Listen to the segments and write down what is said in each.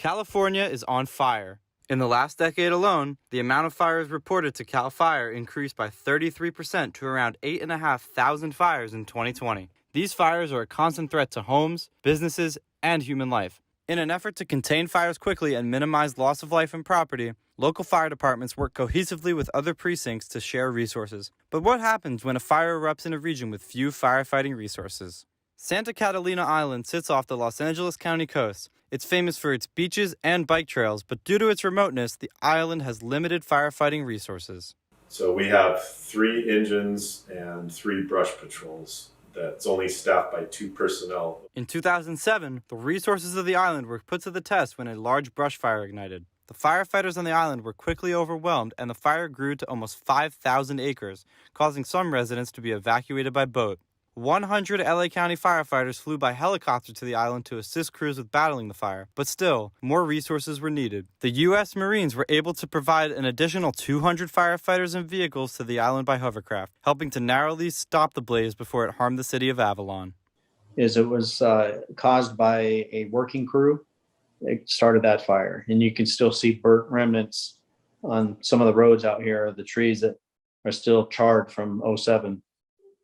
California is on fire. In the last decade alone, the amount of fires reported to CAL FIRE increased by 33% to around 8,500 fires in 2020. These fires are a constant threat to homes, businesses, and human life. In an effort to contain fires quickly and minimize loss of life and property, local fire departments work cohesively with other precincts to share resources. But what happens when a fire erupts in a region with few firefighting resources? Santa Catalina Island sits off the Los Angeles County coast. It's famous for its beaches and bike trails, but due to its remoteness, the island has limited firefighting resources. So we have 3 engines and 3 brush patrols that's only staffed by 2 personnel. In 2007, the resources of the island were put to the test when a large brush fire ignited. The firefighters on the island were quickly overwhelmed, and the fire grew to almost 5,000 acres, causing some residents to be evacuated by boat. 100 LA County firefighters flew by helicopter to the island to assist crews with battling the fire, but still, more resources were needed. The U.S. Marines were able to provide an additional 200 firefighters and vehicles to the island by hovercraft, helping to narrowly stop the blaze before it harmed the city of Avalon. It was caused by a working crew. It started that fire, and you can still see burnt remnants on some of the roads out here, the trees that are still charred from '07.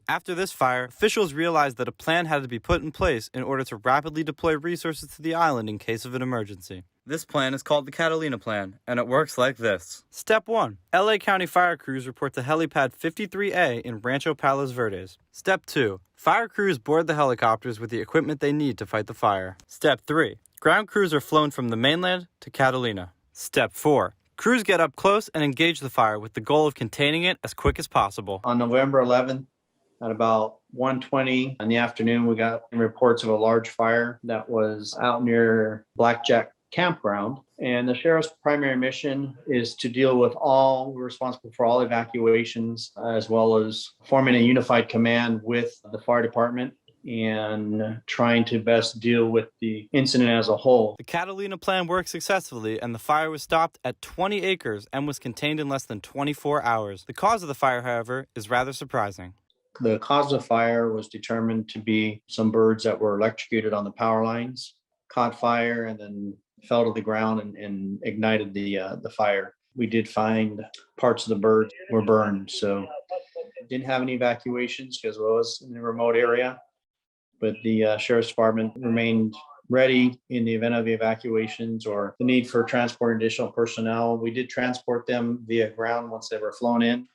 After this fire, officials realized that a plan had to be put in place in order to rapidly deploy resources to the island in case of an emergency. This plan is called the Catalina Plan, and it works like this. Step 1. LA County fire crews report to helipad 53A in Rancho Palos Verdes. Step 2. Fire crews board the helicopters with the equipment they need to fight the fire. Step 3. Ground crews are flown from the mainland to Catalina. Step 4. Crews get up close and engage the fire with the goal of containing it as quick as possible. On November 11th, at about 1:20 in the afternoon, we got reports of a large fire that was out near Blackjack Campground. And the sheriff's primary mission is to deal with we're responsible for all evacuations, as well as forming a unified command with the fire department and trying to best deal with the incident as a whole. The Catalina Plan worked successfully, and the fire was stopped at 20 acres and was contained in less than 24 hours. The cause of the fire, however, is rather surprising. The cause of fire was determined to be some birds that were electrocuted on the power lines, caught fire, and then fell to the ground and ignited the fire. We did find parts of the birds were burned, so didn't have any evacuations because it was in a remote area. But the sheriff's department remained ready in the event of evacuations or the need for transporting additional personnel. We did transport them via ground once they were flown in,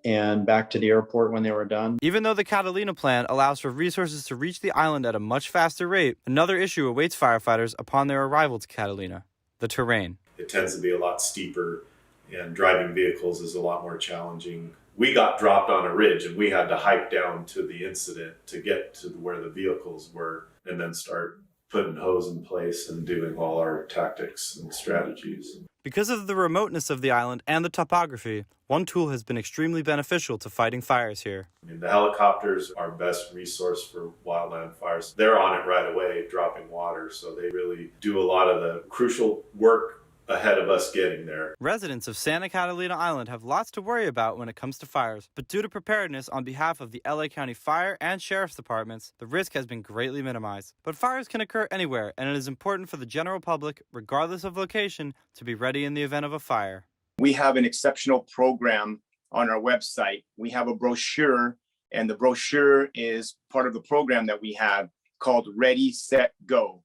and back to the airport when they were done. Even though the Catalina Plan allows for resources to reach the island at a much faster rate, another issue awaits firefighters upon their arrival to Catalina: the terrain. It tends to be a lot steeper, and driving vehicles is a lot more challenging. We got dropped on a ridge, and we had to hike down to the incident to get to where the vehicles were, and then start putting hose in place and doing all our tactics and strategies. Because of the remoteness of the island and the topography, one tool has been extremely beneficial to fighting fires here. I mean, the helicopters are best resource for wildland fires. They're on it right away, dropping water, so they really do a lot of the crucial work ahead of us getting there. Residents of Santa Catalina Island have lots to worry about when it comes to fires, but due to preparedness on behalf of the LA County Fire and Sheriff's Departments, the risk has been greatly minimized. But fires can occur anywhere, and it is important for the general public, regardless of location, to be ready in the event of a fire. We have an exceptional program on our website. We have a brochure, and the brochure is part of the program that we have called Ready, Set, Go.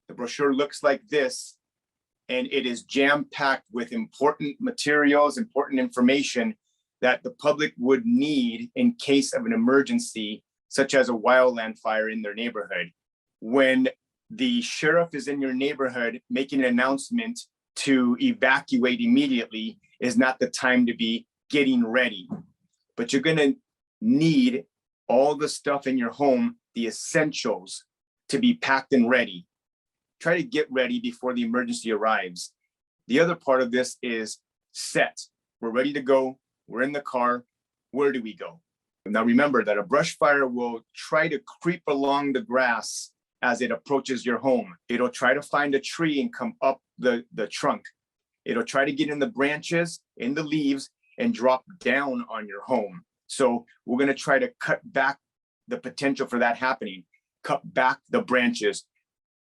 The brochure looks like this, and it is jam-packed with important materials, important information that the public would need in case of an emergency, such as a wildland fire in their neighborhood. When the sheriff is in your neighborhood making an announcement to evacuate immediately is not the time to be getting ready. But you're going to need all the stuff in your home, the essentials, to be packed and ready. Try to get ready before the emergency arrives. The other part of this is set. We're ready to go. We're in the car. Where do we go? Now remember that a brush fire will try to creep along the grass as it approaches your home. It'll try to find a tree and come up the trunk. It'll try to get in the branches, in the leaves, and drop down on your home. So we're going to try to cut back the potential for that happening. Cut back the branches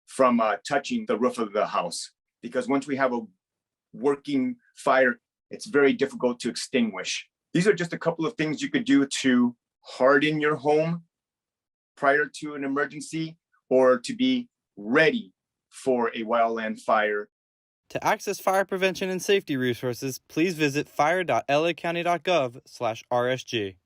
from touching the roof of the house. because once we have a working fire, it's very difficult to extinguish. These are just a couple of things you could do to harden your home prior to an emergency or to be ready for a wildland fire. To access fire prevention and safety resources, please visit fire.lacounty.gov/RSG.